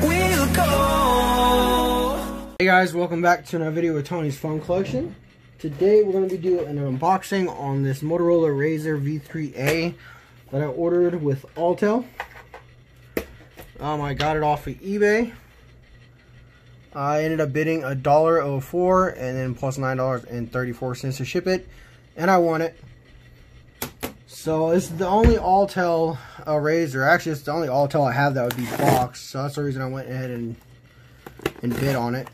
we'll go. Hey guys, welcome back to another video with Tony's Phone Collection. Today we're going to be doing an unboxing on this Motorola Razr V3A that I ordered with Alltel. I got it off of eBay. I ended up bidding $1.04 and then plus $9.34 to ship it, and I won it. So it's the only Alltel Razr. Actually, it's the only Alltel I have that would be boxed. So that's the reason I went ahead and bid on it.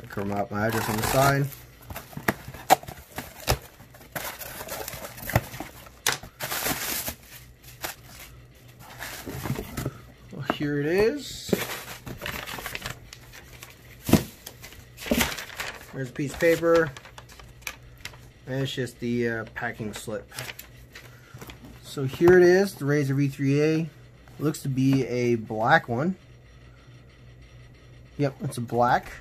Cover up my address on the side. Well, here it is. There's a piece of paper, and it's just the packing slip. So here it is, the Razr V3A. Looks to be a black one. Yep, it's a black.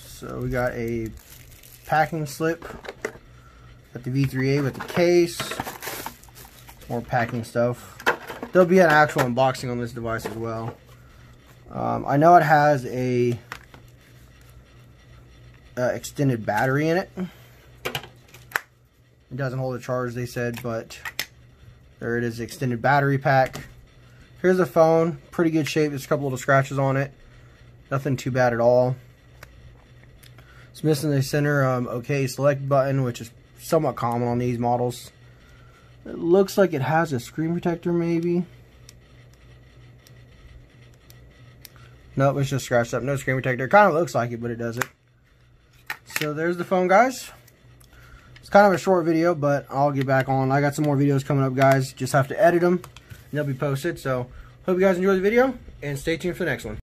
So we got a packing slip. Got the V3A with the case. More packing stuff. There'll be an actual unboxing on this device as well. I know it has a extended battery in it. It doesn't hold a charge, they said, but there it is, extended battery pack. Here's the phone, pretty good shape. There's a couple little scratches on it. Nothing too bad at all. It's missing the center OK select button, which is somewhat common on these models. It looks like it has a screen protector, maybe. Nope, it's just scratched up. No screen protector. It kind of looks like it, but it doesn't. So there's the phone, guys. It's kind of a short video, but I'll get back on. I got some more videos coming up, guys. Just have to edit them, and they'll be posted. So hope you guys enjoy the video, and stay tuned for the next one.